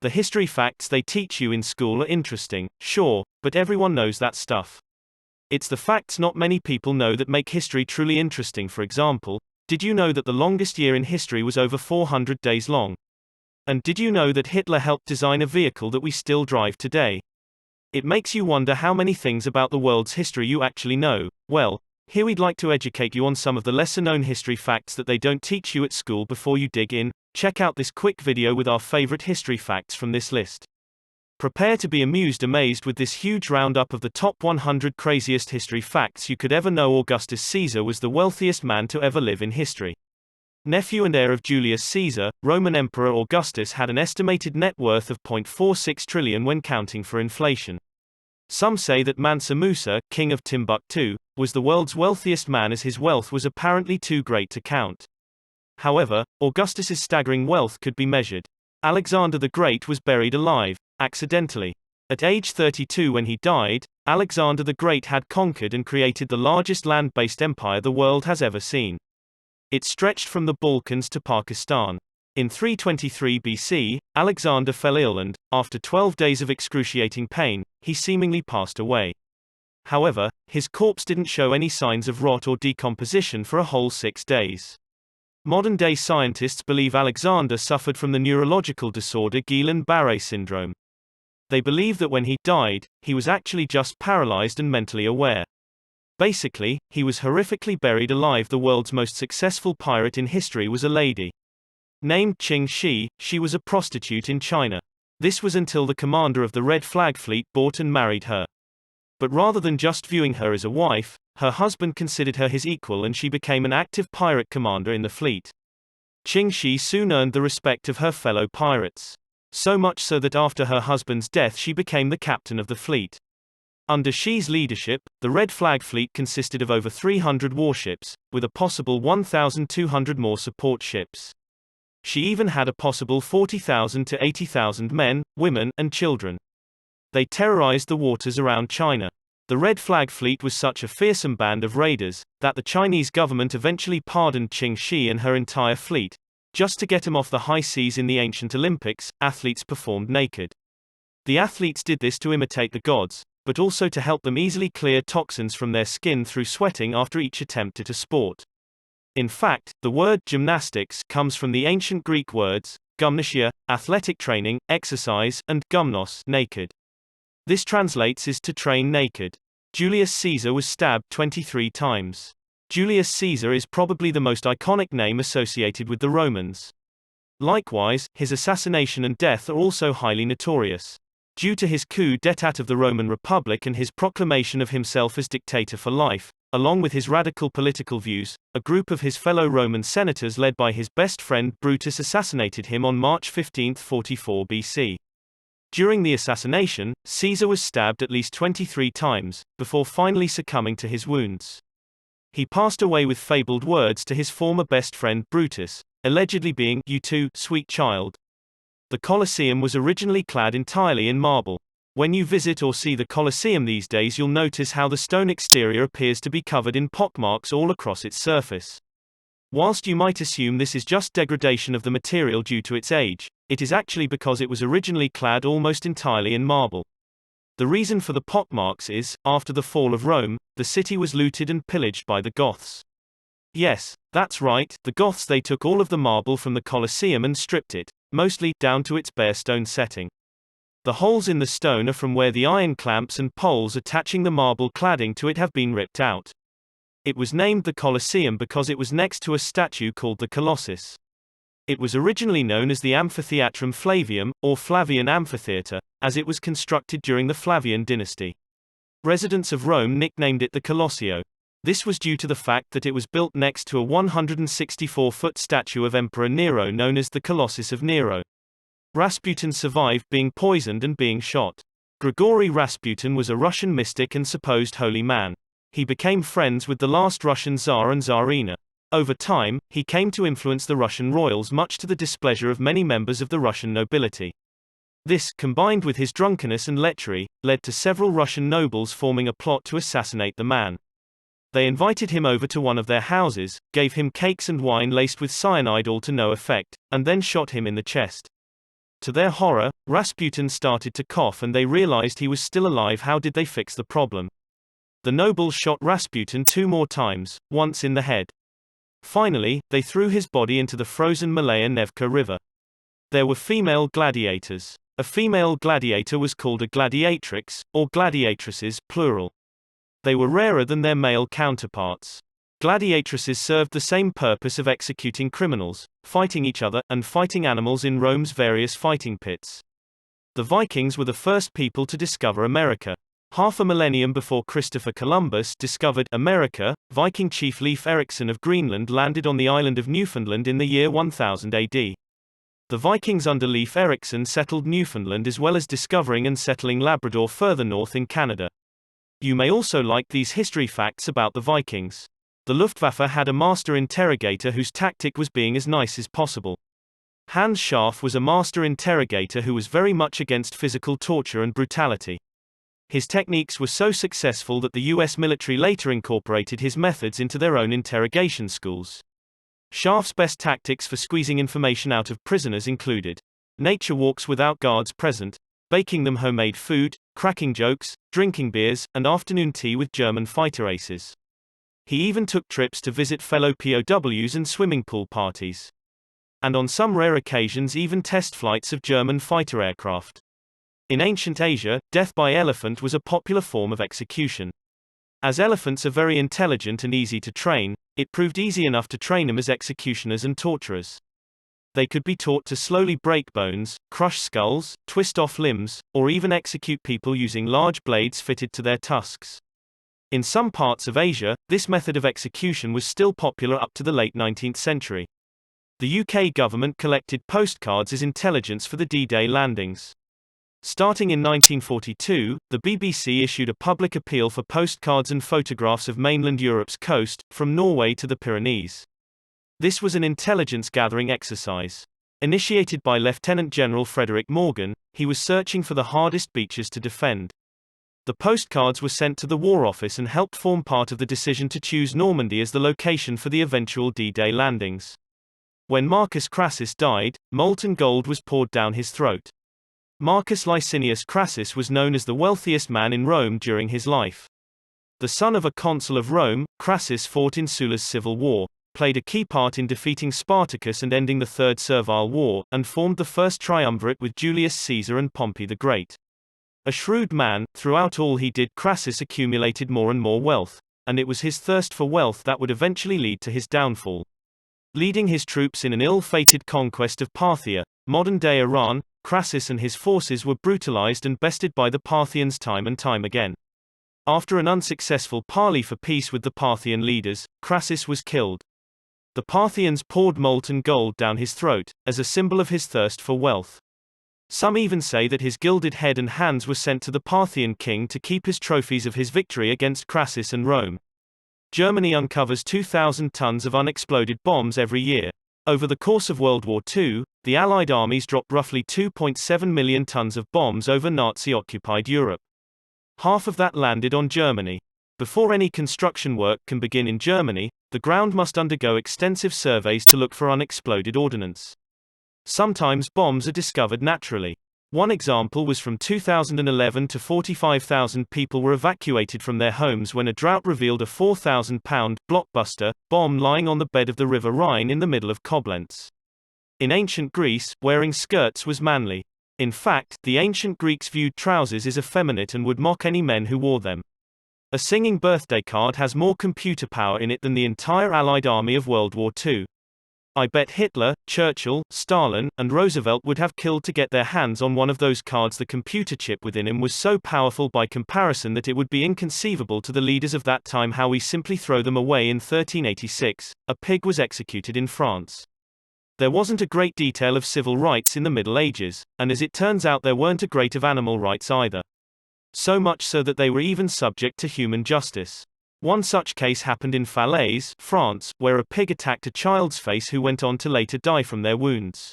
The history facts they teach you in school are interesting, sure, but everyone knows that stuff. It's the facts not many people know that make history truly interesting. For example, did you know that the longest year in history was over 400 days long? And did you know that Hitler helped design a vehicle that we still drive today? It makes you wonder how many things about the world's history you actually know. Well, here we'd like to educate you on some of the lesser-known history facts that they don't teach you at school. Before you dig in, check out this quick video with our favorite history facts from this list. Prepare to be amazed with this huge roundup of the top 100 craziest history facts you could ever know. Augustus Caesar was the wealthiest man to ever live in history. Nephew and heir of Julius Caesar, Roman Emperor Augustus had an estimated net worth of $0.46 trillion when counting for inflation. Some say that Mansa Musa, king of Timbuktu, was the world's wealthiest man as his wealth was apparently too great to count. However, Augustus's staggering wealth could be measured. Alexander the Great was buried alive, accidentally. At age 32 when he died, Alexander the Great had conquered and created the largest land-based empire the world has ever seen. It stretched from the Balkans to Pakistan. In 323 BC, Alexander fell ill and, after 12 days of excruciating pain, he seemingly passed away. However, his corpse didn't show any signs of rot or decomposition for a whole 6 days. Modern-day scientists believe Alexander suffered from the neurological disorder Guillain-Barré syndrome. They believe that when he died, he was actually just paralyzed and mentally aware. Basically, he was horrifically buried alive. The world's most successful pirate in history was a lady named Qing Shi. She was a prostitute in China. This was until the commander of the Red Flag Fleet bought and married her. But rather than just viewing her as a wife, her husband considered her his equal and she became an active pirate commander in the fleet. Qing Shi soon earned the respect of her fellow pirates. So much so that after her husband's death she became the captain of the fleet. Under Shi's leadership, the Red Flag Fleet consisted of over 300 warships, with a possible 1,200 more support ships. She even had a possible 40,000 to 80,000 men, women, and children. They terrorized the waters around China. The Red Flag Fleet was such a fearsome band of raiders, that the Chinese government eventually pardoned Qing Shi and her entire fleet. Just to get him off the high seas. In the ancient Olympics, athletes performed naked. The athletes did this to imitate the gods, but also to help them easily clear toxins from their skin through sweating after each attempt at a sport. In fact, the word gymnastics comes from the ancient Greek words, gymnasia, athletic training, exercise, and gymnos, naked. This translates as to train naked. Julius Caesar was stabbed 23 times. Julius Caesar is probably the most iconic name associated with the Romans. Likewise, his assassination and death are also highly notorious. Due to his coup d'état of the Roman Republic and his proclamation of himself as dictator for life, along with his radical political views, a group of his fellow Roman senators led by his best friend Brutus assassinated him on March 15, 44 BC. During the assassination, Caesar was stabbed at least 23 times, before finally succumbing to his wounds. He passed away with fabled words to his former best friend Brutus, allegedly being, "You too, sweet child." The Coliseum was originally clad entirely in marble. When you visit or see the Coliseum these days, you'll notice how the stone exterior appears to be covered in pockmarks all across its surface. Whilst you might assume this is just degradation of the material due to its age, it is actually because it was originally clad almost entirely in marble. The reason for the pockmarks is, after the fall of Rome, the city was looted and pillaged by the Goths. Yes, that's right, the Goths. They took all of the marble from the Colosseum and stripped it, mostly, down to its bare stone setting. The holes in the stone are from where the iron clamps and poles attaching the marble cladding to it have been ripped out. It was named the Colosseum because it was next to a statue called the Colossus. It was originally known as the Amphitheatrum Flavium, or Flavian Amphitheatre, as it was constructed during the Flavian dynasty. Residents of Rome nicknamed it the Colosseo. This was due to the fact that it was built next to a 164-foot statue of Emperor Nero known as the Colossus of Nero. Rasputin survived being poisoned and being shot. Gregory Rasputin was a Russian mystic and supposed holy man. He became friends with the last Russian Tsar and Tsarina. Over time, he came to influence the Russian royals much to the displeasure of many members of the Russian nobility. This, combined with his drunkenness and lechery, led to several Russian nobles forming a plot to assassinate the man. They invited him over to one of their houses, gave him cakes and wine laced with cyanide all to no effect, and then shot him in the chest. To their horror, Rasputin started to cough and they realized he was still alive. How did they fix the problem? The nobles shot Rasputin 2 more times, once in the head. Finally, they threw his body into the frozen Malaya Nevka River. There were female gladiators. A female gladiator was called a gladiatrix, or gladiatresses, plural. They were rarer than their male counterparts. Gladiatresses served the same purpose of executing criminals, fighting each other, and fighting animals in Rome's various fighting pits. The Vikings were the first people to discover America. Half a millennium before Christopher Columbus discovered America, Viking chief Leif Erikson of Greenland landed on the island of Newfoundland in the year 1000 AD. The Vikings under Leif Erikson settled Newfoundland as well as discovering and settling Labrador further north in Canada. You may also like these history facts about the Vikings. The Luftwaffe had a master interrogator whose tactic was being as nice as possible. Hans Scharf was a master interrogator who was very much against physical torture and brutality. His techniques were so successful that the US military later incorporated his methods into their own interrogation schools. Scharf's best tactics for squeezing information out of prisoners included nature walks without guards present, baking them homemade food, cracking jokes, drinking beers, and afternoon tea with German fighter aces. He even took trips to visit fellow POWs and swimming pool parties. And on some rare occasions even test flights of German fighter aircraft. In ancient Asia, death by elephant was a popular form of execution. As elephants are very intelligent and easy to train, it proved easy enough to train them as executioners and torturers. They could be taught to slowly break bones, crush skulls, twist off limbs, or even execute people using large blades fitted to their tusks. In some parts of Asia, this method of execution was still popular up to the late 19th century. The UK government collected postcards as intelligence for the D-Day landings. Starting in 1942, the BBC issued a public appeal for postcards and photographs of mainland Europe's coast, from Norway to the Pyrenees. This was an intelligence-gathering exercise. Initiated by Lieutenant General Frederick Morgan, he was searching for the hardest beaches to defend. The postcards were sent to the War Office and helped form part of the decision to choose Normandy as the location for the eventual D-Day landings. When Marcus Crassus died, molten gold was poured down his throat. Marcus Licinius Crassus was known as the wealthiest man in Rome during his life. The son of a consul of Rome, Crassus fought in Sulla's civil war, played a key part in defeating Spartacus and ending the Third Servile War, and formed the first triumvirate with Julius Caesar and Pompey the Great. A shrewd man, throughout all he did Crassus accumulated more and more wealth, and it was his thirst for wealth that would eventually lead to his downfall. Leading his troops in an ill-fated conquest of Parthia, modern-day Iran, Crassus and his forces were brutalized and bested by the Parthians time and time again. After an unsuccessful parley for peace with the Parthian leaders, Crassus was killed. The Parthians poured molten gold down his throat, as a symbol of his thirst for wealth. Some even say that his gilded head and hands were sent to the Parthian king to keep as trophies of his victory against Crassus and Rome. Germany uncovers 2,000 tons of unexploded bombs every year. Over the course of World War II, the Allied armies dropped roughly 2.7 million tons of bombs over Nazi-occupied Europe. Half of that landed on Germany. Before any construction work can begin in Germany, the ground must undergo extensive surveys to look for unexploded ordnance. Sometimes bombs are discovered naturally. One example was from 2011 to 45,000 people were evacuated from their homes when a drought revealed a 4,000-pound blockbuster bomb lying on the bed of the River Rhine in the middle of Koblenz. In ancient Greece, wearing skirts was manly. In fact, the ancient Greeks viewed trousers as effeminate and would mock any men who wore them. A singing birthday card has more computer power in it than the entire Allied army of World War II. I bet Hitler, Churchill, Stalin, and Roosevelt would have killed to get their hands on one of those cards. The computer chip within him was so powerful by comparison that it would be inconceivable to the leaders of that time how we simply throw them away. In 1386, a pig was executed in France. There wasn't a great detail of civil rights in the Middle Ages, and as it turns out there weren't a great of animal rights either. So much so that they were even subject to human justice. One such case happened in Falaise, France, where a pig attacked a child's face who went on to later die from their wounds.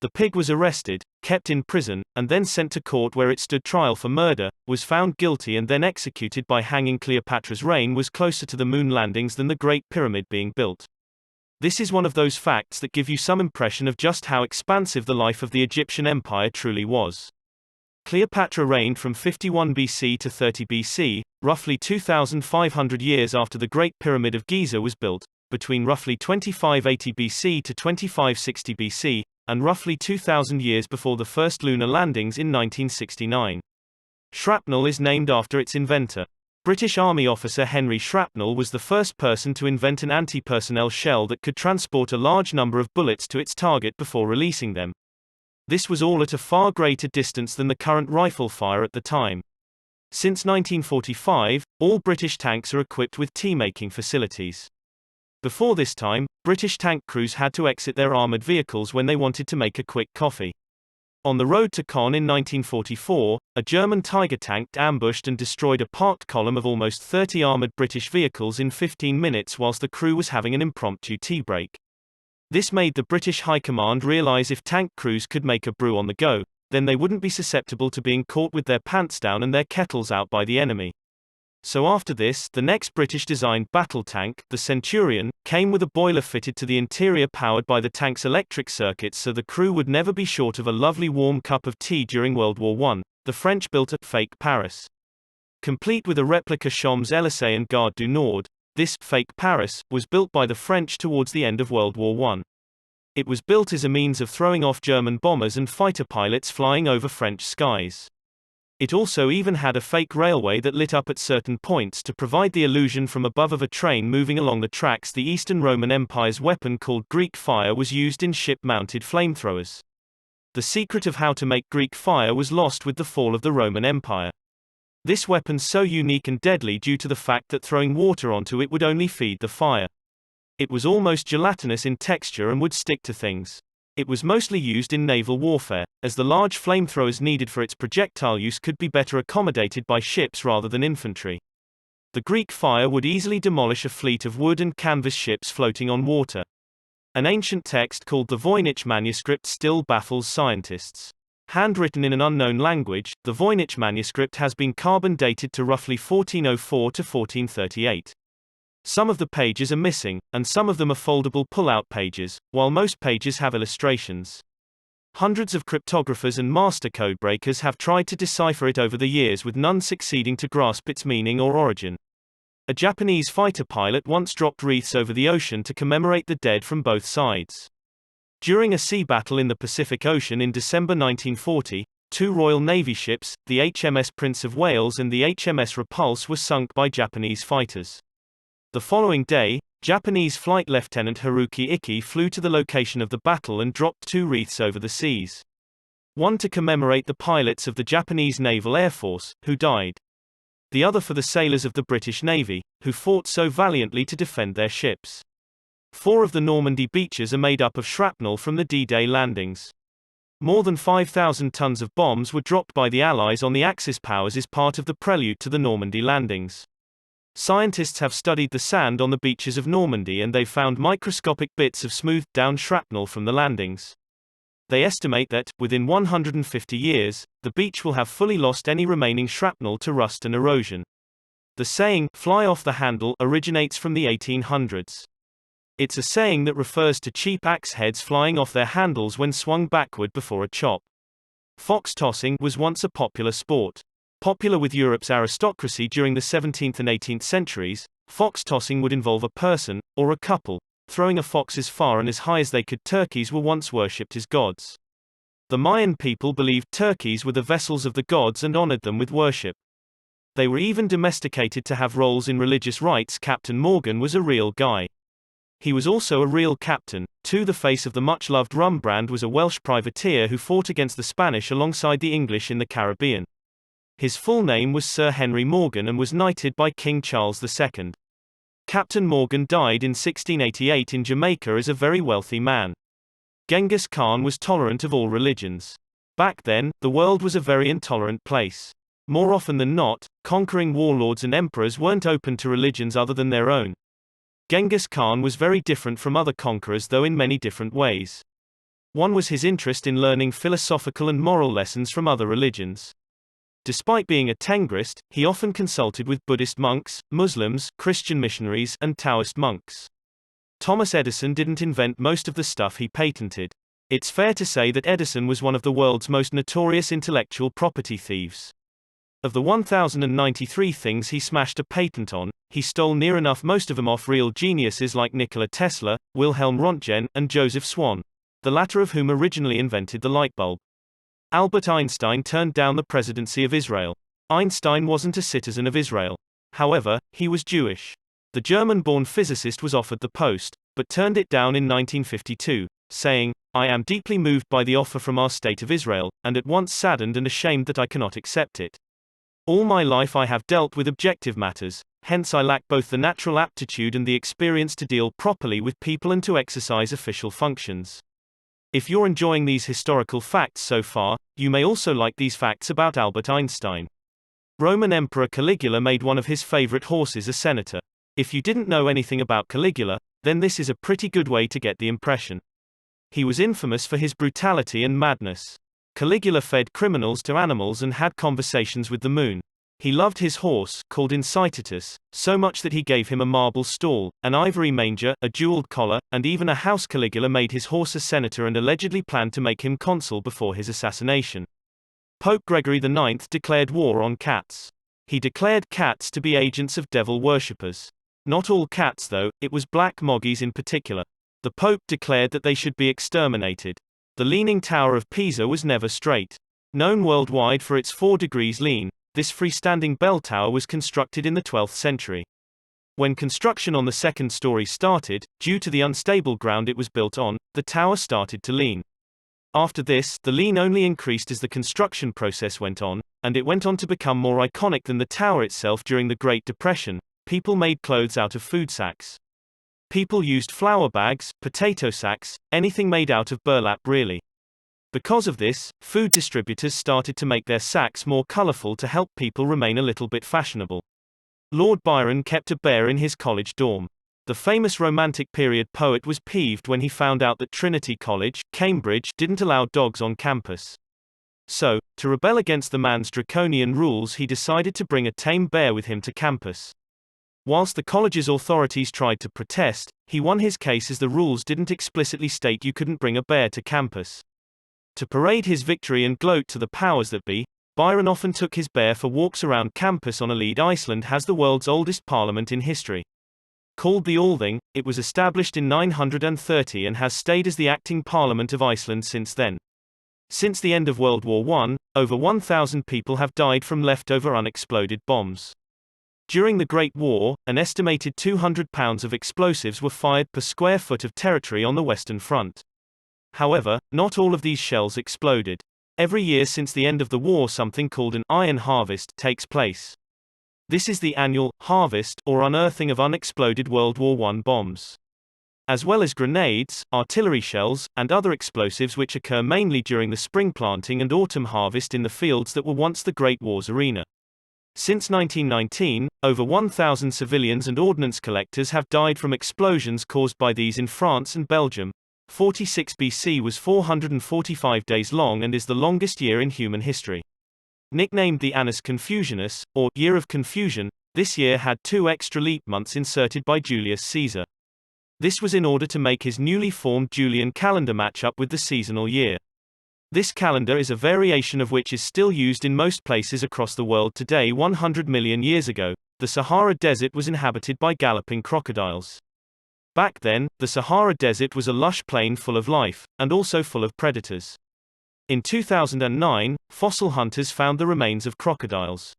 The pig was arrested, kept in prison, and then sent to court where it stood trial for murder, was found guilty and then executed by hanging. Cleopatra's reign was closer to the moon landings than the Great Pyramid being built. This is one of those facts that give you some impression of just how expansive the life of the Egyptian Empire truly was. Cleopatra reigned from 51 BC to 30 BC, roughly 2,500 years after the Great Pyramid of Giza was built, between roughly 2580 BC to 2560 BC, and roughly 2,000 years before the first lunar landings in 1969. Shrapnel is named after its inventor. British Army officer Henry Shrapnel was the first person to invent an anti-personnel shell that could transport a large number of bullets to its target before releasing them. This was all at a far greater distance than the current rifle fire at the time. Since 1945, all British tanks are equipped with tea-making facilities. Before this time, British tank crews had to exit their armored vehicles when they wanted to make a quick coffee. On the road to Caen in 1944, a German Tiger tank ambushed and destroyed a parked column of almost 30 armored British vehicles in 15 minutes whilst the crew was having an impromptu tea break. This made the British High Command realize if tank crews could make a brew on the go, then they wouldn't be susceptible to being caught with their pants down and their kettles out by the enemy. So after this, the next British-designed battle tank, the Centurion, came with a boiler fitted to the interior powered by the tank's electric circuits so the crew would never be short of a lovely warm cup of tea during World War I. The French built a fake Paris. Complete with a replica Champs-Élysées and Gare du Nord, this fake Paris was built by the French towards the end of World War I. It was built as a means of throwing off German bombers and fighter pilots flying over French skies. It also even had a fake railway that lit up at certain points to provide the illusion from above of a train moving along the tracks. The Eastern Roman Empire's weapon called Greek fire was used in ship-mounted flamethrowers. The secret of how to make Greek fire was lost with the fall of the Roman Empire. This weapon's so unique and deadly due to the fact that throwing water onto it would only feed the fire. It was almost gelatinous in texture and would stick to things. It was mostly used in naval warfare, as the large flamethrowers needed for its projectile use could be better accommodated by ships rather than infantry. The Greek fire would easily demolish a fleet of wood and canvas ships floating on water. An ancient text called the Voynich manuscript still baffles scientists. Handwritten in an unknown language, the Voynich manuscript has been carbon dated to roughly 1404 to 1438. Some of the pages are missing, and some of them are foldable pull-out pages, while most pages have illustrations. Hundreds of cryptographers and master codebreakers have tried to decipher it over the years with none succeeding to grasp its meaning or origin. A Japanese fighter pilot once dropped wreaths over the ocean to commemorate the dead from both sides. During a sea battle in the Pacific Ocean in December 1940, two Royal Navy ships, the HMS Prince of Wales and the HMS Repulse, were sunk by Japanese fighters. The following day, Japanese Flight Lieutenant Haruki Ikki flew to the location of the battle and dropped two wreaths over the seas. One to commemorate the pilots of the Japanese Naval Air Force, who died. The other for the sailors of the British Navy, who fought so valiantly to defend their ships. 4 of the Normandy beaches are made up of shrapnel from the D-Day landings. More than 5,000 tons of bombs were dropped by the Allies on the Axis powers as part of the prelude to the Normandy landings. Scientists have studied the sand on the beaches of Normandy and they've found microscopic bits of smoothed-down shrapnel from the landings. They estimate that, within 150 years, the beach will have fully lost any remaining shrapnel to rust and erosion. The saying, "fly off the handle," originates from the 1800s. It's a saying that refers to cheap axe heads flying off their handles when swung backward before a chop. Fox tossing was once a popular sport. Popular with Europe's aristocracy during the 17th and 18th centuries, fox tossing would involve a person, or a couple, throwing a fox as far and as high as they could. Turkeys were once worshipped as gods. The Mayan people believed turkeys were the vessels of the gods and honored them with worship. They were even domesticated to have roles in religious rites. Captain Morgan was a real guy. He was also a real captain, too. The face of the much-loved rum brand was a Welsh privateer who fought against the Spanish alongside the English in the Caribbean. His full name was Sir Henry Morgan and was knighted by King Charles II. Captain Morgan died in 1688 in Jamaica as a very wealthy man. Genghis Khan was tolerant of all religions. Back then, the world was a very intolerant place. More often than not, conquering warlords and emperors weren't open to religions other than their own. Genghis Khan was very different from other conquerors, though, in many different ways. One was his interest in learning philosophical and moral lessons from other religions. Despite being a Tengrist, he often consulted with Buddhist monks, Muslims, Christian missionaries, and Taoist monks. Thomas Edison didn't invent most of the stuff he patented. It's fair to say that Edison was one of the world's most notorious intellectual property thieves. Of the 1,093 things he smashed a patent on, he stole near enough most of them off real geniuses like Nikola Tesla, Wilhelm Röntgen, and Joseph Swan, the latter of whom originally invented the light bulb. Albert Einstein turned down the presidency of Israel. Einstein wasn't a citizen of Israel. However, he was Jewish. The German-born physicist was offered the post, but turned it down in 1952, saying, "I am deeply moved by the offer from our state of Israel, and at once saddened and ashamed that I cannot accept it. All my life I have dealt with objective matters, hence I lack both the natural aptitude and the experience to deal properly with people and to exercise official functions." If you're enjoying these historical facts so far, you may also like these facts about Albert Einstein. Roman Emperor Caligula made one of his favorite horses a senator. If you didn't know anything about Caligula, then this is a pretty good way to get the impression. He was infamous for his brutality and madness. Caligula fed criminals to animals and had conversations with the moon. He loved his horse, called Incitatus, so much that he gave him a marble stall, an ivory manger, a jeweled collar, and even a house. Caligula made his horse a senator and allegedly planned to make him consul before his assassination. Pope Gregory IX declared war on cats. He declared cats to be agents of devil worshippers. Not all cats though, it was black moggies in particular. The Pope declared that they should be exterminated. The Leaning Tower of Pisa was never straight. Known worldwide for its 4 degrees lean, this freestanding bell tower was constructed in the 12th century. When construction on the second story started, due to the unstable ground it was built on, the tower started to lean. After this, the lean only increased as the construction process went on, and it went on to become more iconic than the tower itself. During the Great Depression, people made clothes out of food sacks. People used flour bags, potato sacks, anything made out of burlap really. Because of this, food distributors started to make their sacks more colorful to help people remain a little bit fashionable. Lord Byron kept a bear in his college dorm. The famous Romantic period poet was peeved when he found out that Trinity College, Cambridge, didn't allow dogs on campus. So, to rebel against the man's draconian rules, he decided to bring a tame bear with him to campus. Whilst the college's authorities tried to protest, he won his case as the rules didn't explicitly state you couldn't bring a bear to campus. To parade his victory and gloat to the powers that be, Byron often took his bear for walks around campus on a lead. Iceland has the world's oldest parliament in history. Called the Althing, it was established in 930 and has stayed as the acting parliament of Iceland since then. Since the end of World War I, over 1,000 people have died from leftover unexploded bombs. During the Great War, an estimated 200 pounds of explosives were fired per square foot of territory on the Western Front. However, not all of these shells exploded. Every year since the end of the war, something called an iron harvest takes place. This is the annual harvest or unearthing of unexploded World War I bombs. As well as grenades, artillery shells, and other explosives which occur mainly during the spring planting and autumn harvest in the fields that were once the Great War's arena. Since 1919, over 1,000 civilians and ordnance collectors have died from explosions caused by these in France and Belgium. 46 BC was 445 days long and is the longest year in human history. Nicknamed the Annus Confusionus, or Year of Confusion, this year had 2 extra leap months inserted by Julius Caesar. This was in order to make his newly formed Julian calendar match up with the seasonal year. This calendar is a variation of which is still used in most places across the world today. 100 million years ago, the Sahara Desert was inhabited by galloping crocodiles. Back then, the Sahara Desert was a lush plain full of life, and also full of predators. In 2009, fossil hunters found the remains of crocodiles.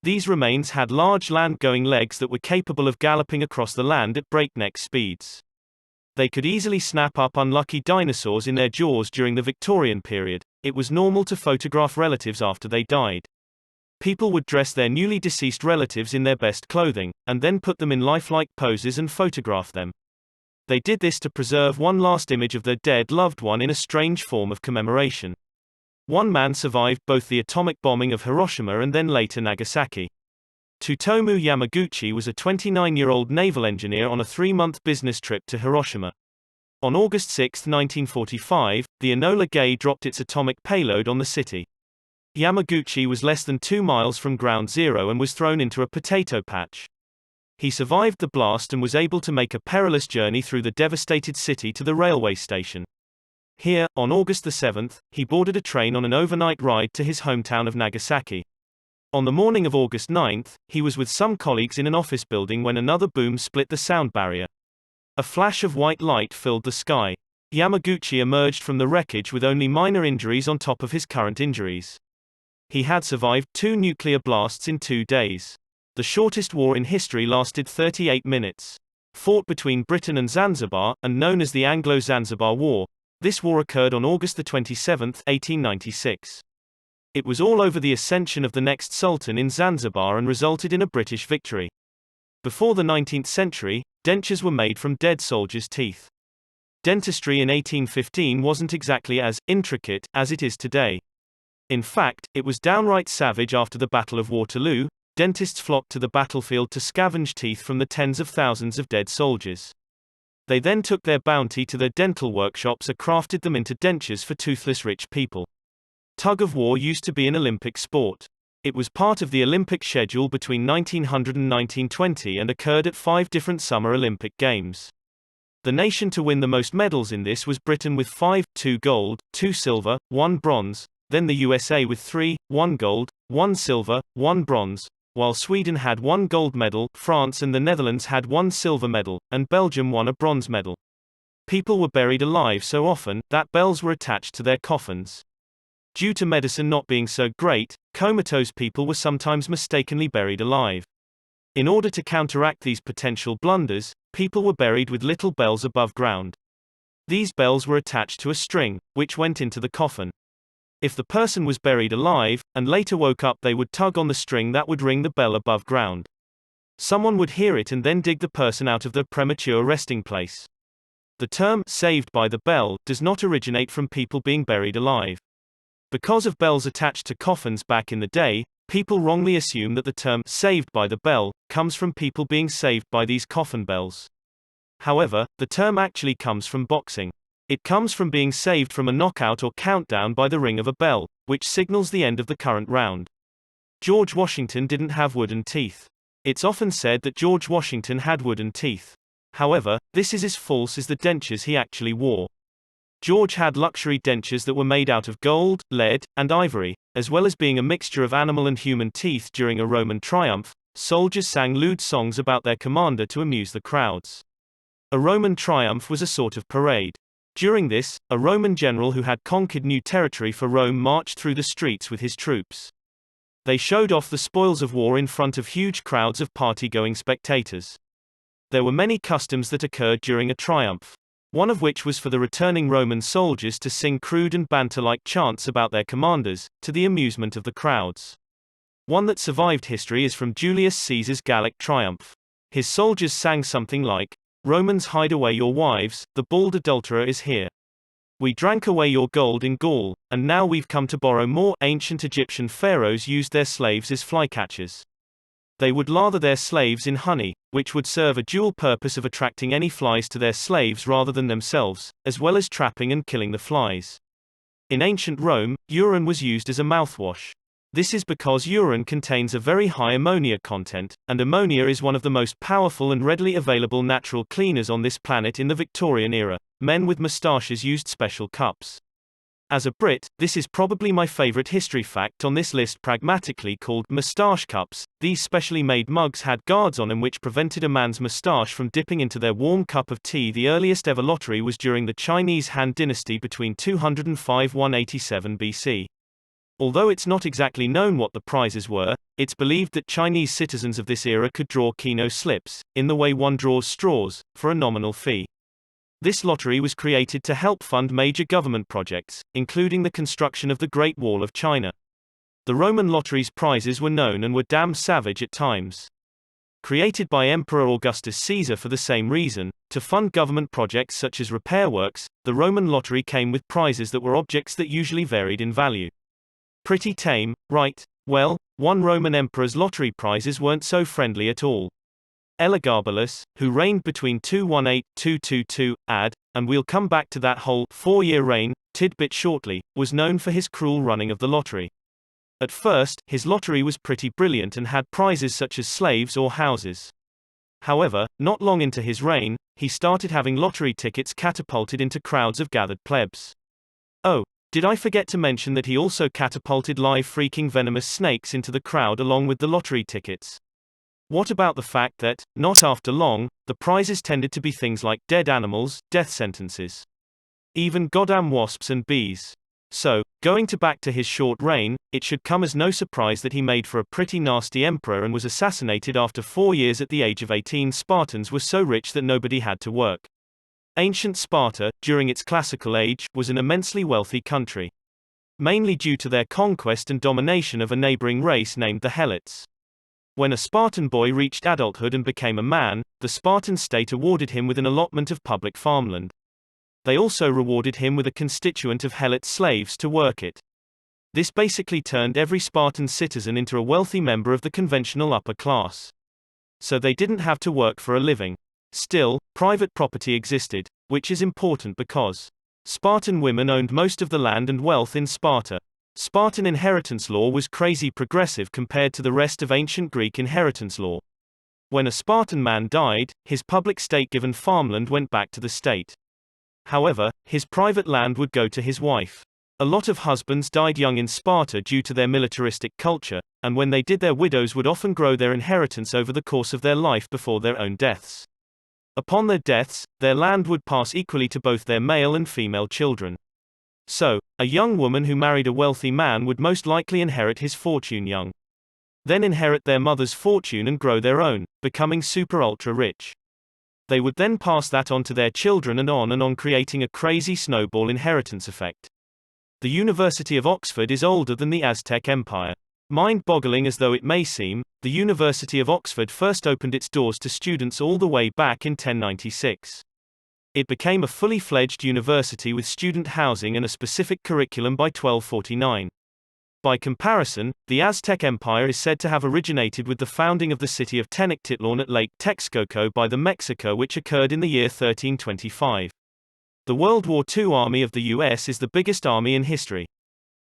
These remains had large land-going legs that were capable of galloping across the land at breakneck speeds. They could easily snap up unlucky dinosaurs in their jaws. During the Victorian period, it was normal to photograph relatives after they died. People would dress their newly deceased relatives in their best clothing, and then put them in lifelike poses and photograph them. They did this to preserve one last image of their dead loved one in a strange form of commemoration. One man survived both the atomic bombing of Hiroshima and then later Nagasaki. Tsutomu Yamaguchi was a 29-year-old naval engineer on a 3-month business trip to Hiroshima. On August 6, 1945, the Enola Gay dropped its atomic payload on the city. Yamaguchi was less than 2 miles from ground zero and was thrown into a potato patch. He survived the blast and was able to make a perilous journey through the devastated city to the railway station. Here, on August 7, he boarded a train on an overnight ride to his hometown of Nagasaki. On the morning of August 9, he was with some colleagues in an office building when another boom split the sound barrier. A flash of white light filled the sky. Yamaguchi emerged from the wreckage with only minor injuries on top of his current injuries. He had survived 2 nuclear blasts in 2 days. The shortest war in history lasted 38 minutes. Fought between Britain and Zanzibar, and known as the Anglo-Zanzibar War, this war occurred on August 27, 1896. It was all over the ascension of the next Sultan in Zanzibar and resulted in a British victory. Before the 19th century, dentures were made from dead soldiers' teeth. Dentistry in 1815 wasn't exactly as intricate as it is today. In fact, it was downright savage. After the Battle of Waterloo, dentists flocked to the battlefield to scavenge teeth from the tens of thousands of dead soldiers. They then took their bounty to their dental workshops and crafted them into dentures for toothless rich people. Tug of war used to be an Olympic sport. It was part of the Olympic schedule between 1900 and 1920 and occurred at 5 different Summer Olympic Games. The nation to win the most medals in this was Britain with 5, 2 gold, 2 silver, 1 bronze, then the USA with 3, 1 gold, 1 silver, 1 bronze, while Sweden had 1 gold medal, France and the Netherlands had 1 silver medal, and Belgium won a bronze medal. People were buried alive so often that bells were attached to their coffins. Due to medicine not being so great, comatose people were sometimes mistakenly buried alive. In order to counteract these potential blunders, people were buried with little bells above ground. These bells were attached to a string, which went into the coffin. If the person was buried alive, and later woke up, they would tug on the string that would ring the bell above ground. Someone would hear it and then dig the person out of their premature resting place. The term, saved by the bell, does not originate from people being buried alive. Because of bells attached to coffins back in the day, people wrongly assume that the term, saved by the bell, comes from people being saved by these coffin bells. However, the term actually comes from boxing. It comes from being saved from a knockout or countdown by the ring of a bell, which signals the end of the current round. George Washington didn't have wooden teeth. It's often said that George Washington had wooden teeth. However, this is as false as the dentures he actually wore. George had luxury dentures that were made out of gold, lead, and ivory, as well as being a mixture of animal and human teeth. During a Roman triumph, soldiers sang lewd songs about their commander to amuse the crowds. A Roman triumph was a sort of parade. During this, a Roman general who had conquered new territory for Rome marched through the streets with his troops. They showed off the spoils of war in front of huge crowds of party-going spectators. There were many customs that occurred during a triumph. One of which was for the returning Roman soldiers to sing crude and banter-like chants about their commanders, to the amusement of the crowds. One that survived history is from Julius Caesar's Gallic triumph. His soldiers sang something like, "Romans, hide away your wives, the bald adulterer is here. We drank away your gold in Gaul, and now we've come to borrow more." Ancient Egyptian pharaohs used their slaves as flycatchers. They would lather their slaves in honey, which would serve a dual purpose of attracting any flies to their slaves rather than themselves, as well as trapping and killing the flies. In ancient Rome, urine was used as a mouthwash. This is because urine contains a very high ammonia content, and ammonia is one of the most powerful and readily available natural cleaners on this planet. In the Victorian era, men with moustaches used special cups. As a Brit, this is probably my favorite history fact on this list, pragmatically called moustache cups. These specially made mugs had guards on them which prevented a man's moustache from dipping into their warm cup of tea. The earliest ever lottery was during the Chinese Han Dynasty between 205–187 BC. Although it's not exactly known what the prizes were, it's believed that Chinese citizens of this era could draw keno slips, in the way one draws straws, for a nominal fee. This lottery was created to help fund major government projects, including the construction of the Great Wall of China. The Roman lottery's prizes were known and were damn savage at times. Created by Emperor Augustus Caesar for the same reason, to fund government projects such as repair works, the Roman lottery came with prizes that were objects that usually varied in value. Pretty tame, right? Well, one Roman emperor's lottery prizes weren't so friendly at all. Elagabalus, who reigned between 218–222 AD, and we'll come back to that whole 4-year reign tidbit shortly, was known for his cruel running of the lottery. At first, his lottery was pretty brilliant and had prizes such as slaves or houses. However, not long into his reign, he started having lottery tickets catapulted into crowds of gathered plebs. Oh, did I forget to mention that he also catapulted live freaking venomous snakes into the crowd along with the lottery tickets? What about the fact that, not after long, the prizes tended to be things like dead animals, death sentences, even goddamn wasps and bees? So, going back to his short reign, it should come as no surprise that he made for a pretty nasty emperor and was assassinated after 4 years at the age of 18. Spartans were so rich that nobody had to work. Ancient Sparta, during its classical age, was an immensely wealthy country, mainly due to their conquest and domination of a neighboring race named the Helots. When a Spartan boy reached adulthood and became a man, the Spartan state awarded him with an allotment of public farmland. They also rewarded him with a constituent of Helot slaves to work it. This basically turned every Spartan citizen into a wealthy member of the conventional upper class. So they didn't have to work for a living. Still, private property existed, which is important because Spartan women owned most of the land and wealth in Sparta. Spartan inheritance law was crazy progressive compared to the rest of ancient Greek inheritance law. When a Spartan man died, his public state-given farmland went back to the state. However, his private land would go to his wife. A lot of husbands died young in Sparta due to their militaristic culture, and when they did, their widows would often grow their inheritance over the course of their life before their own deaths. Upon their deaths, their land would pass equally to both their male and female children. So, a young woman who married a wealthy man would most likely inherit his fortune young, then inherit their mother's fortune and grow their own, becoming super ultra rich. They would then pass that on to their children and on, creating a crazy snowball inheritance effect. The University of Oxford is older than the Aztec Empire. Mind-boggling as though it may seem, the University of Oxford first opened its doors to students all the way back in 1096. It became a fully fledged university with student housing and a specific curriculum by 1249. By comparison, the Aztec Empire is said to have originated with the founding of the city of Tenochtitlan at Lake Texcoco by the Mexica, which occurred in the year 1325. The World War II Army of the US is the biggest army in history.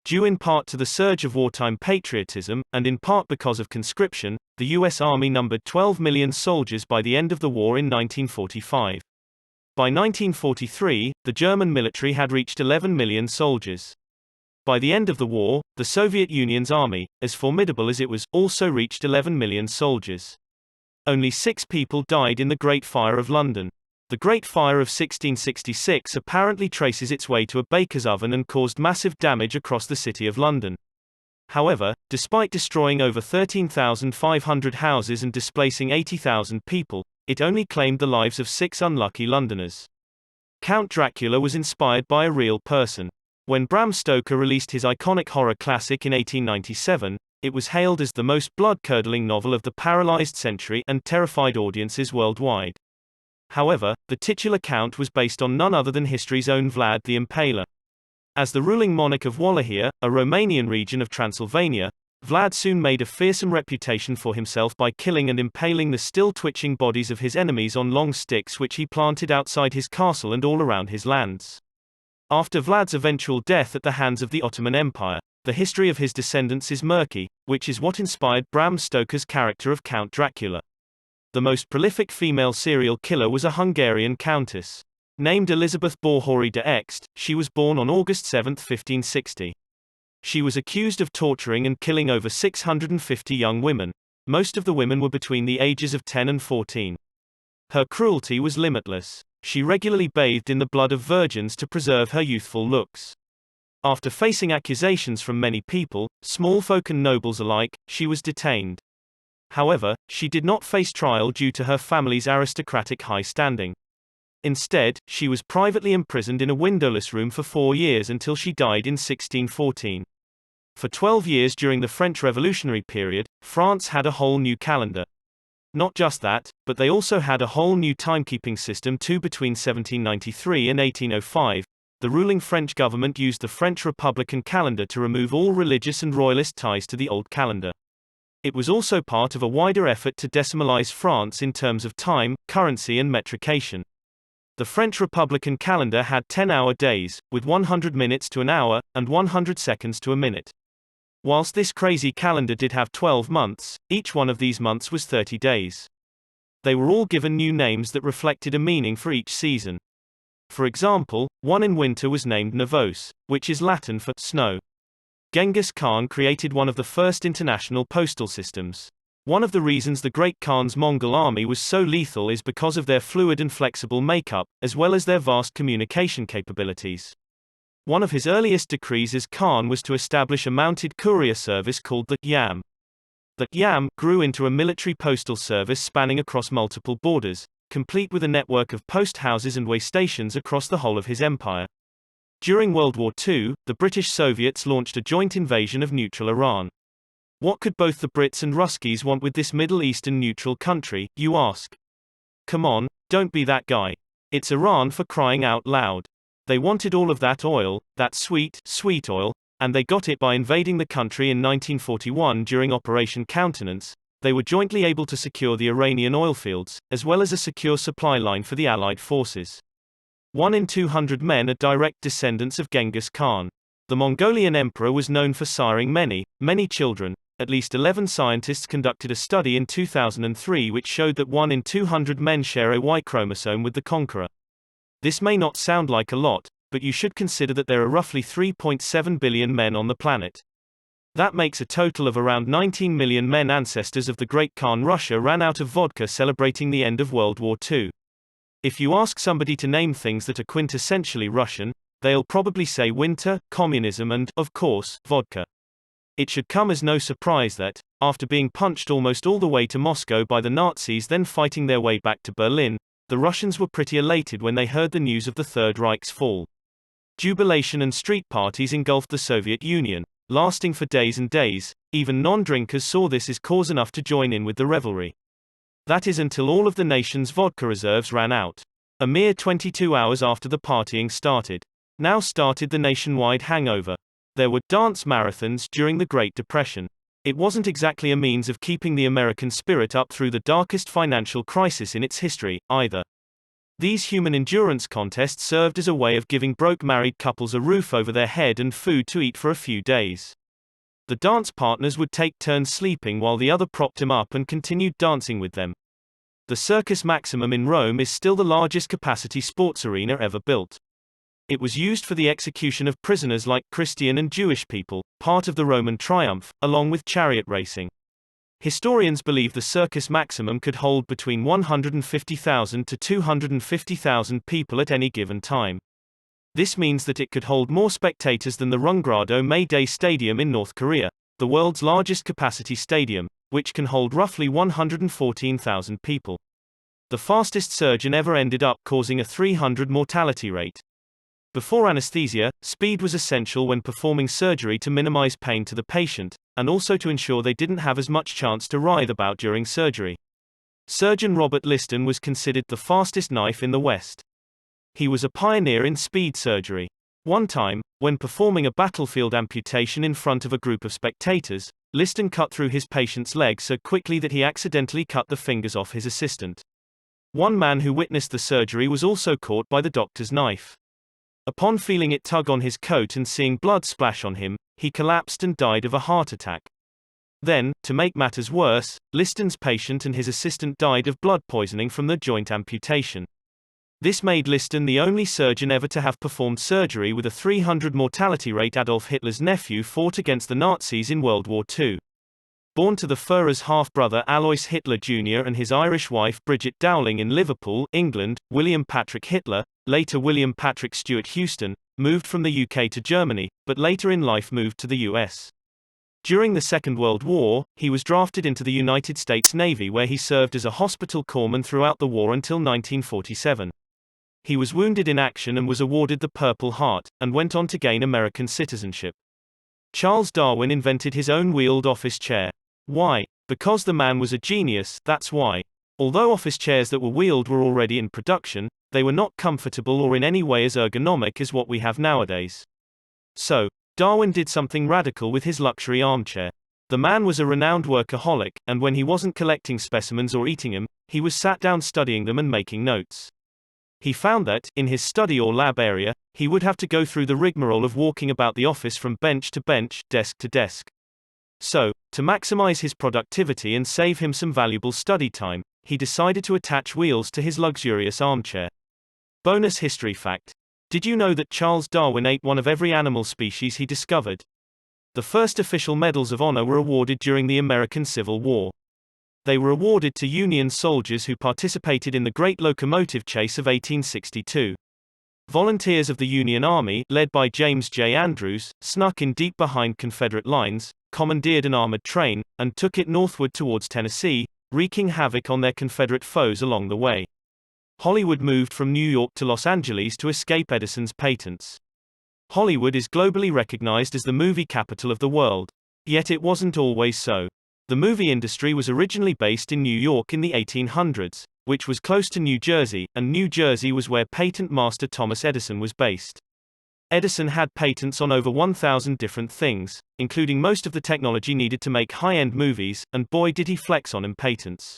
Due in part to the surge of wartime patriotism, and in part because of conscription, the US Army numbered 12 million soldiers by the end of the war in 1945. By 1943, the German military had reached 11 million soldiers. By the end of the war, the Soviet Union's army, as formidable as it was, also reached 11 million soldiers. Only 6 people died in the Great Fire of London. The Great Fire of 1666 apparently traces its way to a baker's oven and caused massive damage across the city of London. However, despite destroying over 13,500 houses and displacing 80,000 people, it only claimed the lives of 6 unlucky Londoners. Count Dracula was inspired by a real person. When Bram Stoker released his iconic horror classic in 1897, it was hailed as the most blood-curdling novel of the paralyzed century and terrified audiences worldwide. However, the titular count was based on none other than history's own Vlad the Impaler. As the ruling monarch of Wallachia, a Romanian region of Transylvania, Vlad soon made a fearsome reputation for himself by killing and impaling the still-twitching bodies of his enemies on long sticks which he planted outside his castle and all around his lands. After Vlad's eventual death at the hands of the Ottoman Empire, the history of his descendants is murky, which is what inspired Bram Stoker's character of Count Dracula. The most prolific female serial killer was a Hungarian countess. Named Elizabeth Bohori de Ext, she was born on August 7, 1560. She was accused of torturing and killing over 650 young women. Most of the women were between the ages of 10 and 14. Her cruelty was limitless. She regularly bathed in the blood of virgins to preserve her youthful looks. After facing accusations from many people, small folk and nobles alike, she was detained. However, she did not face trial due to her family's aristocratic high standing. Instead, she was privately imprisoned in a windowless room for 4 years until she died in 1614. For 12 years during the French Revolutionary period, France had a whole new calendar. Not just that, but they also had a whole new timekeeping system too. Between 1793 and 1805, the ruling French government used the French Republican calendar to remove all religious and royalist ties to the old calendar. It was also part of a wider effort to decimalize France in terms of time, currency and metrication. The French Republican calendar had 10-hour days, with 100 minutes to an hour, and 100 seconds to a minute. Whilst this crazy calendar did have 12 months, each one of these months was 30 days. They were all given new names that reflected a meaning for each season. For example, one in winter was named Nevos, which is Latin for snow. Genghis Khan created one of the first international postal systems. One of the reasons the Great Khan's Mongol army was so lethal is because of their fluid and flexible makeup, as well as their vast communication capabilities. One of his earliest decrees as Khan was to establish a mounted courier service called the Yam. The Yam grew into a military postal service spanning across multiple borders, complete with a network of post houses and way stations across the whole of his empire. During World War II, the British Soviets launched a joint invasion of neutral Iran. What could both the Brits and Ruskies want with this Middle Eastern neutral country, you ask? Come on, don't be that guy. It's Iran for crying out loud. They wanted all of that oil, that sweet, sweet oil, and they got it by invading the country in 1941 during Operation Countenance. They were jointly able to secure the Iranian oil fields, as well as a secure supply line for the Allied forces. 1 in 200 men are direct descendants of Genghis Khan. The Mongolian emperor was known for siring many, many children. At least 11 scientists conducted a study in 2003 which showed that 1 in 200 men share a Y chromosome with the conqueror. This may not sound like a lot, but you should consider that there are roughly 3.7 billion men on the planet. That makes a total of around 19 million men. Ancestors of the Great Khan. Russia ran out of vodka celebrating the end of World War II. If you ask somebody to name things that are quintessentially Russian, they'll probably say winter, communism and, of course, vodka. It should come as no surprise that, after being punched almost all the way to Moscow by the Nazis then fighting their way back to Berlin, the Russians were pretty elated when they heard the news of the Third Reich's fall. Jubilation and street parties engulfed the Soviet Union, lasting for days and days. Even non-drinkers saw this as cause enough to join in with the revelry. That is until all of the nation's vodka reserves ran out. A mere 22 hours after the partying started. Now started the nationwide hangover. There were dance marathons during the Great Depression. It wasn't exactly a means of keeping the American spirit up through the darkest financial crisis in its history, either. These human endurance contests served as a way of giving broke married couples a roof over their head and food to eat for a few days. The dance partners would take turns sleeping while the other propped him up and continued dancing with them. The Circus Maximum in Rome is still the largest capacity sports arena ever built. It was used for the execution of prisoners like Christian and Jewish people, part of the Roman triumph, along with chariot racing. Historians believe the Circus Maximum could hold between 150,000 to 250,000 people at any given time. This means that it could hold more spectators than the Runggrado May Day Stadium in North Korea, the world's largest capacity stadium, which can hold roughly 114,000 people. The fastest surgeon ever ended up causing a 300 mortality rate. Before anesthesia, speed was essential when performing surgery to minimize pain to the patient, and also to ensure they didn't have as much chance to writhe about during surgery. Surgeon Robert Liston was considered the fastest knife in the West. He was a pioneer in speed surgery. One time, when performing a battlefield amputation in front of a group of spectators, Liston cut through his patient's leg so quickly that he accidentally cut the fingers off his assistant. One man who witnessed the surgery was also caught by the doctor's knife. Upon feeling it tug on his coat and seeing blood splash on him, he collapsed and died of a heart attack. Then, to make matters worse, Liston's patient and his assistant died of blood poisoning from the joint amputation. This made Liston the only surgeon ever to have performed surgery with a 300 mortality rate. Adolf Hitler's nephew fought against the Nazis in World War II. Born to the Führer's half-brother Alois Hitler Jr. and his Irish wife Bridget Dowling in Liverpool, England, William Patrick Hitler, later William Patrick Stewart Houston, moved from the UK to Germany, but later in life moved to the US. During the Second World War, he was drafted into the United States Navy where he served as a hospital corpsman throughout the war until 1947. He was wounded in action and was awarded the Purple Heart, and went on to gain American citizenship. Charles Darwin invented his own wheeled office chair. Why? Because the man was a genius, that's why. Although office chairs that were wheeled were already in production, they were not comfortable or in any way as ergonomic as what we have nowadays. So, Darwin did something radical with his luxury armchair. The man was a renowned workaholic, and when he wasn't collecting specimens or eating them, he was sat down studying them and making notes. He found that, in his study or lab area, he would have to go through the rigmarole of walking about the office from bench to bench, desk to desk. So, to maximize his productivity and save him some valuable study time, he decided to attach wheels to his luxurious armchair. Bonus history fact. Did you know that Charles Darwin ate one of every animal species he discovered? The first official medals of honor were awarded during the American Civil War. They were awarded to Union soldiers who participated in the Great Locomotive Chase of 1862. Volunteers of the Union Army, led by James J. Andrews, snuck in deep behind Confederate lines, commandeered an armored train, and took it northward towards Tennessee, wreaking havoc on their Confederate foes along the way. Hollywood moved from New York to Los Angeles to escape Edison's patents. Hollywood is globally recognized as the movie capital of the world. Yet it wasn't always so. The movie industry was originally based in New York in the 1800s, which was close to New Jersey, and New Jersey was where patent master Thomas Edison was based. Edison had patents on over 1,000 different things, including most of the technology needed to make high-end movies, and boy did he flex on patents.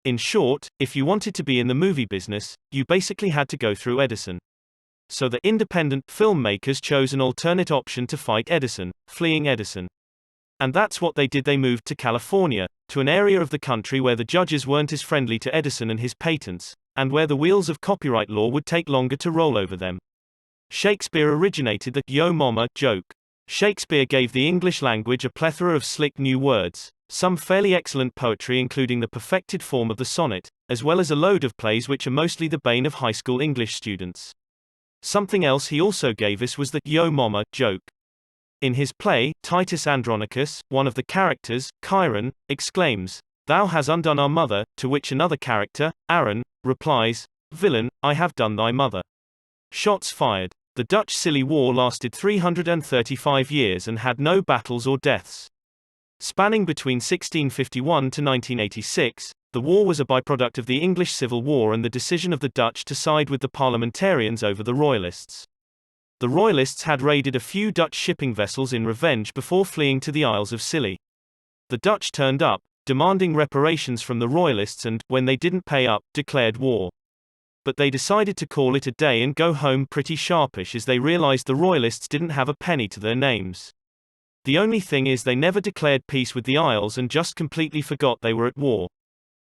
In short, if you wanted to be in the movie business, you basically had to go through Edison. So the independent filmmakers chose an alternate option to fight Edison, fleeing Edison. And that's what they did. They moved to California, to an area of the country where the judges weren't as friendly to Edison and his patents, and where the wheels of copyright law would take longer to roll over them. Shakespeare originated the "yo mama" joke. Shakespeare gave the English language a plethora of slick new words, some fairly excellent poetry including the perfected form of the sonnet, as well as a load of plays which are mostly the bane of high school English students. Something else he also gave us was the "yo mama" joke. In his play, Titus Andronicus, one of the characters, Chiron, exclaims, "Thou hast undone our mother," to which another character, Aaron, replies, "Villain, I have done thy mother." Shots fired. The Dutch Silly War lasted 335 years and had no battles or deaths. Spanning between 1651 to 1986, the war was a byproduct of the English Civil War and the decision of the Dutch to side with the parliamentarians over the Royalists. The Royalists had raided a few Dutch shipping vessels in revenge before fleeing to the Isles of Scilly. The Dutch turned up, demanding reparations from the Royalists and, when they didn't pay up, declared war. But they decided to call it a day and go home pretty sharpish as they realized the Royalists didn't have a penny to their names. The only thing is they never declared peace with the Isles and just completely forgot they were at war.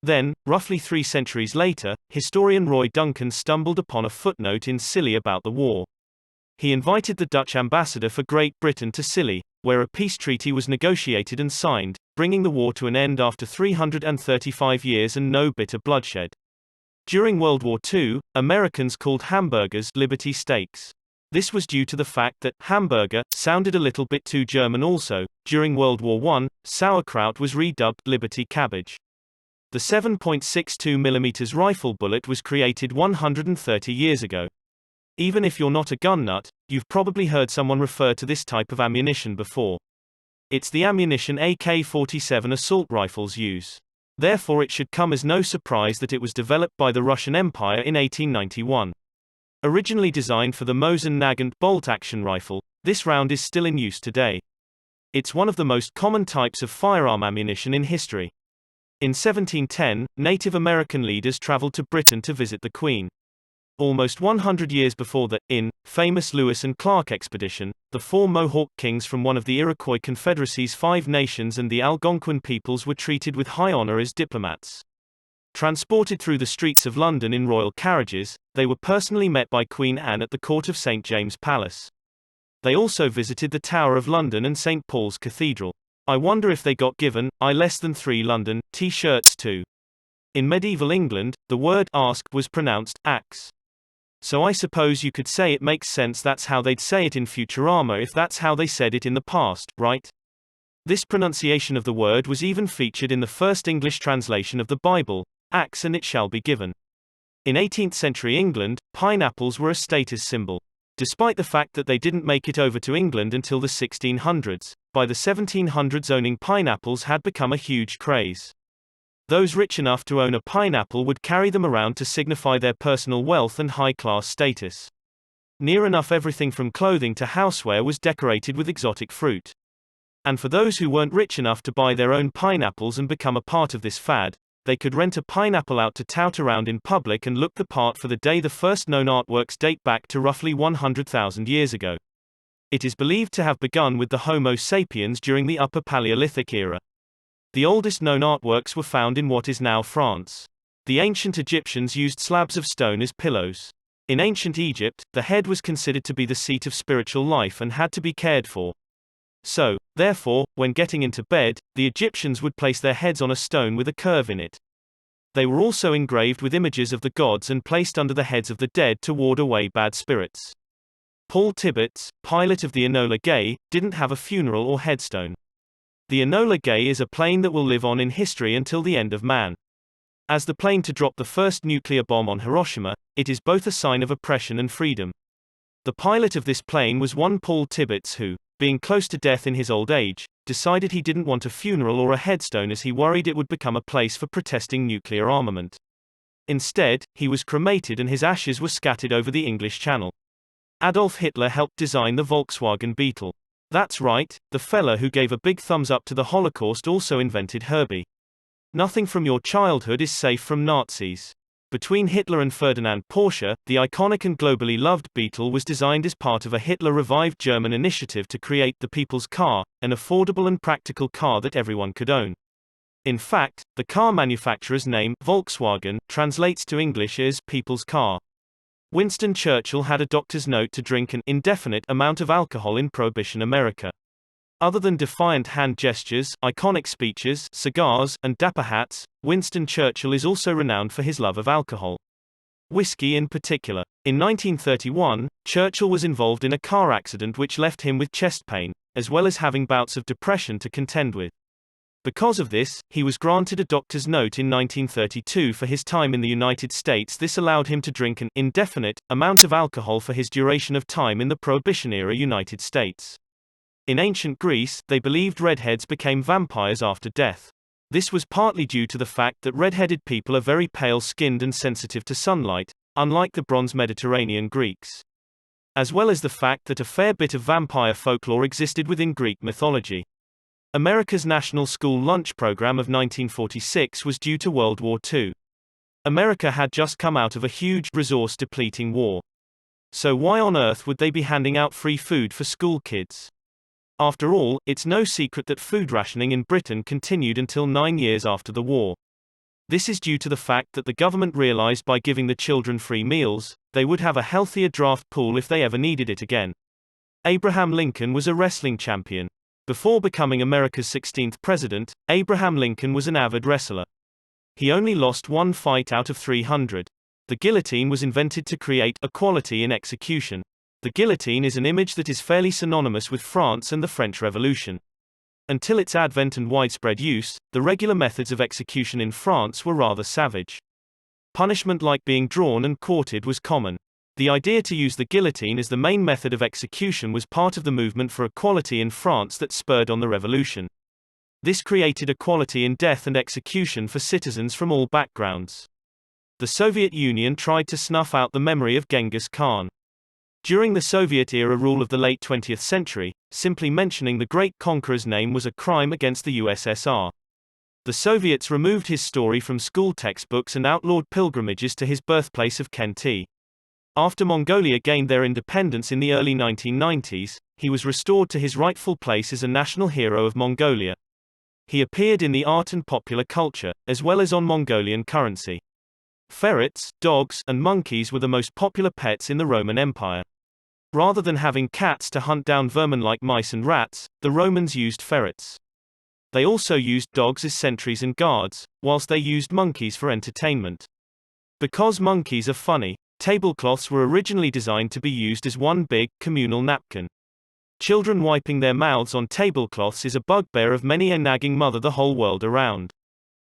Then, roughly 3 centuries later, historian Roy Duncan stumbled upon a footnote in Scilly about the war. He invited the Dutch ambassador for Great Britain to Scilly, where a peace treaty was negotiated and signed, bringing the war to an end after 335 years and no bitter bloodshed. During World War II, Americans called hamburgers Liberty Steaks. This was due to the fact that hamburger sounded a little bit too German also. During World War I, sauerkraut was redubbed Liberty Cabbage. The 7.62mm rifle bullet was created 130 years ago. Even if you're not a gun nut, you've probably heard someone refer to this type of ammunition before. It's the ammunition AK-47 assault rifles use. Therefore it should come as no surprise that it was developed by the Russian Empire in 1891. Originally designed for the Mosin-Nagant bolt-action rifle, this round is still in use today. It's one of the most common types of firearm ammunition in history. In 1710, Native American leaders traveled to Britain to visit the Queen. Almost 100 years before the famous Lewis and Clark expedition, the 4 Mohawk kings from one of the Iroquois Confederacy's 5 nations and the Algonquin peoples were treated with high honor as diplomats. Transported through the streets of London in royal carriages, they were personally met by Queen Anne at the court of St. James Palace. They also visited the Tower of London and St. Paul's Cathedral. I wonder if they got given, I3 London, t-shirts too. In medieval England, the word ask was pronounced axe. So I suppose you could say it makes sense that's how they'd say it in Futurama if that's how they said it in the past, right? This pronunciation of the word was even featured in the first English translation of the Bible, axe and it shall be given. In 18th century England, pineapples were a status symbol. Despite the fact that they didn't make it over to England until the 1600s, by the 1700s owning pineapples had become a huge craze. Those rich enough to own a pineapple would carry them around to signify their personal wealth and high-class status. Near enough everything from clothing to houseware was decorated with exotic fruit. And for those who weren't rich enough to buy their own pineapples and become a part of this fad, they could rent a pineapple out to tout around in public and look the part for the day. The first known artworks date back to roughly 100,000 years ago. It is believed to have begun with the Homo sapiens during the Upper Paleolithic era. The oldest known artworks were found in what is now France. The ancient Egyptians used slabs of stone as pillows. In ancient Egypt, the head was considered to be the seat of spiritual life and had to be cared for. So, therefore, when getting into bed, the Egyptians would place their heads on a stone with a curve in it. They were also engraved with images of the gods and placed under the heads of the dead to ward away bad spirits. Paul Tibbets, pilot of the Enola Gay, didn't have a funeral or headstone. The Enola Gay is a plane that will live on in history until the end of man. As the plane to drop the first nuclear bomb on Hiroshima, it is both a sign of oppression and freedom. The pilot of this plane was one Paul Tibbets who, being close to death in his old age, decided he didn't want a funeral or a headstone as he worried it would become a place for protesting nuclear armament. Instead, he was cremated and his ashes were scattered over the English Channel. Adolf Hitler helped design the Volkswagen Beetle. That's right, the fella who gave a big thumbs up to the Holocaust also invented Herbie. Nothing from your childhood is safe from Nazis. Between Hitler and Ferdinand Porsche, the iconic and globally loved Beetle was designed as part of a Hitler-revived German initiative to create the people's car, an affordable and practical car that everyone could own. In fact, the car manufacturer's name, Volkswagen, translates to English as people's car. Winston Churchill had a doctor's note to drink an indefinite amount of alcohol in Prohibition America. Other than defiant hand gestures, iconic speeches, cigars, and dapper hats, Winston Churchill is also renowned for his love of alcohol. Whiskey in particular. In 1931, Churchill was involved in a car accident which left him with chest pain, as well as having bouts of depression to contend with. Because of this, he was granted a doctor's note in 1932 for his time in the United States. This allowed him to drink an indefinite amount of alcohol for his duration of time in the Prohibition-era United States. In ancient Greece, they believed redheads became vampires after death. This was partly due to the fact that red-headed people are very pale-skinned and sensitive to sunlight, unlike the Bronze Mediterranean Greeks. As well as the fact that a fair bit of vampire folklore existed within Greek mythology. America's National School Lunch Program of 1946 was due to World War II. America had just come out of a huge, resource-depleting war. So why on earth would they be handing out free food for school kids? After all, it's no secret that food rationing in Britain continued until 9 years after the war. This is due to the fact that the government realized by giving the children free meals, they would have a healthier draft pool if they ever needed it again. Abraham Lincoln was a wrestling champion. Before becoming America's 16th president, Abraham Lincoln was an avid wrestler. He only lost one fight out of 300. The guillotine was invented to create equality in execution. The guillotine is an image that is fairly synonymous with France and the French Revolution. Until its advent and widespread use, the regular methods of execution in France were rather savage. Punishment like being drawn and quartered was common. The idea to use the guillotine as the main method of execution was part of the movement for equality in France that spurred on the revolution. This created equality in death and execution for citizens from all backgrounds. The Soviet Union tried to snuff out the memory of Genghis Khan. During the Soviet-era rule of the late 20th century, simply mentioning the great conqueror's name was a crime against the USSR. The Soviets removed his story from school textbooks and outlawed pilgrimages to his birthplace of Khenti. After Mongolia gained their independence in the early 1990s, he was restored to his rightful place as a national hero of Mongolia. He appeared in the art and popular culture, as well as on Mongolian currency. Ferrets, dogs, and monkeys were the most popular pets in the Roman Empire. Rather than having cats to hunt down vermin like mice and rats, the Romans used ferrets. They also used dogs as sentries and guards, whilst they used monkeys for entertainment. Because monkeys are funny, tablecloths were originally designed to be used as one big, communal napkin. Children wiping their mouths on tablecloths is a bugbear of many a nagging mother the whole world around.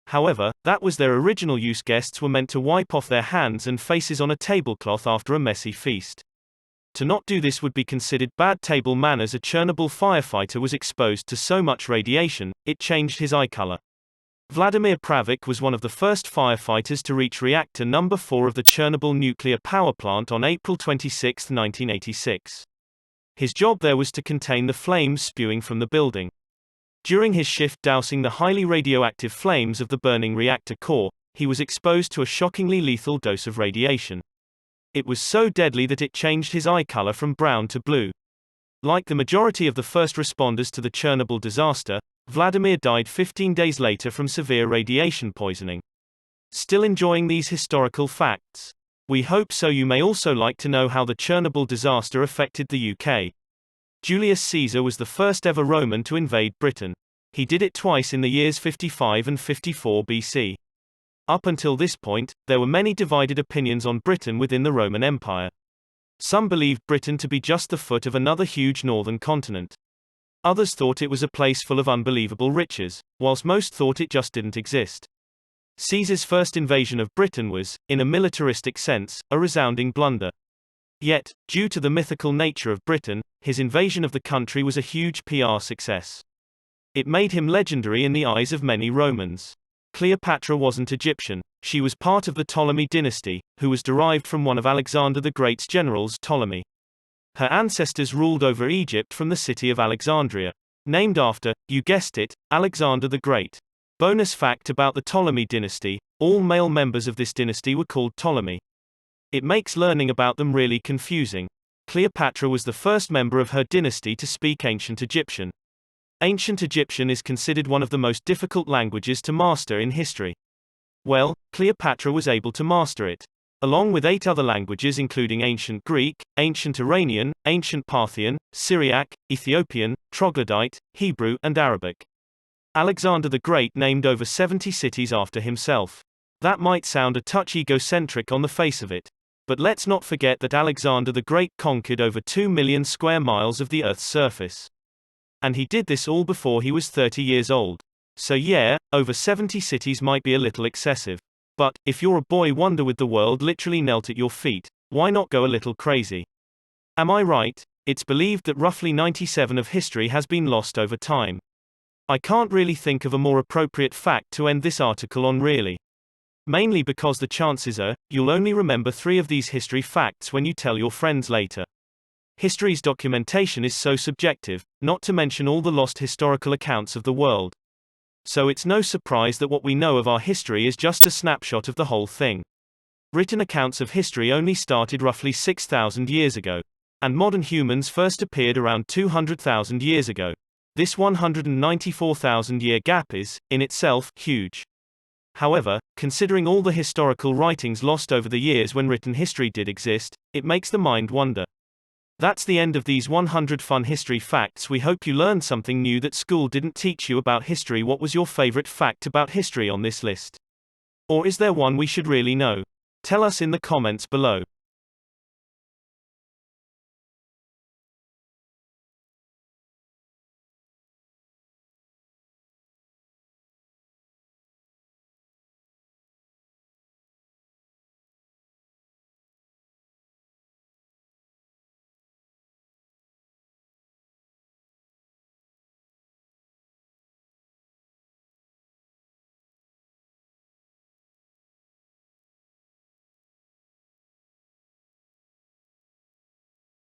However, that was their original use. Guests were meant to wipe off their hands and faces on a tablecloth after a messy feast. To not do this would be considered bad table manners. A Chernobyl firefighter was exposed to so much radiation, it changed his eye color. Vladimir Pravik was one of the first firefighters to reach reactor number 4 of the Chernobyl nuclear power plant on April 26, 1986. His job there was to contain the flames spewing from the building. During his shift dousing the highly radioactive flames of the burning reactor core, he was exposed to a shockingly lethal dose of radiation. It was so deadly that it changed his eye color from brown to blue. Like the majority of the first responders to the Chernobyl disaster, Vladimir died 15 days later from severe radiation poisoning. Still enjoying these historical facts? We hope so. You may also like to know how the Chernobyl disaster affected the UK. Julius Caesar was the first ever Roman to invade Britain. He did it twice in the years 55 and 54 BC. Up until this point, there were many divided opinions on Britain within the Roman Empire. Some believed Britain to be just the foot of another huge northern continent. Others thought it was a place full of unbelievable riches, whilst most thought it just didn't exist. Caesar's first invasion of Britain was, in a militaristic sense, a resounding blunder. Yet, due to the mythical nature of Britain, his invasion of the country was a huge PR success. It made him legendary in the eyes of many Romans. Cleopatra wasn't Egyptian. She was part of the Ptolemy dynasty, who was derived from one of Alexander the Great's generals, Ptolemy. Her ancestors ruled over Egypt from the city of Alexandria, named after, you guessed it, Alexander the Great. Bonus fact about the Ptolemy dynasty: all male members of this dynasty were called Ptolemy. It makes learning about them really confusing. Cleopatra was the first member of her dynasty to speak Ancient Egyptian. Ancient Egyptian is considered one of the most difficult languages to master in history. Well, Cleopatra was able to master it, along with 8 other languages including Ancient Greek, Ancient Iranian, Ancient Parthian, Syriac, Ethiopian, Troglodyte, Hebrew, and Arabic. Alexander the Great named over 70 cities after himself. That might sound a touch egocentric on the face of it. But let's not forget that Alexander the Great conquered over 2 million square miles of the Earth's surface. And he did this all before he was 30 years old. So yeah, over 70 cities might be a little excessive. But, if you're a boy wonder with the world literally knelt at your feet, why not go a little crazy? Am I right? It's believed that roughly 97% of history has been lost over time. I can't really think of a more appropriate fact to end this article on really. Mainly because the chances are, you'll only remember 3 of these history facts when you tell your friends later. History's documentation is so subjective, not to mention all the lost historical accounts of the world. So it's no surprise that what we know of our history is just a snapshot of the whole thing. Written accounts of history only started roughly 6,000 years ago. And modern humans first appeared around 200,000 years ago. This 194,000-year gap is, in itself, huge. However, considering all the historical writings lost over the years when written history did exist, it makes the mind wonder. That's the end of these 100 fun history facts. We hope you learned something new that school didn't teach you about history. What was your favorite fact about history on this list? Or is there one we should really know? Tell us in the comments below.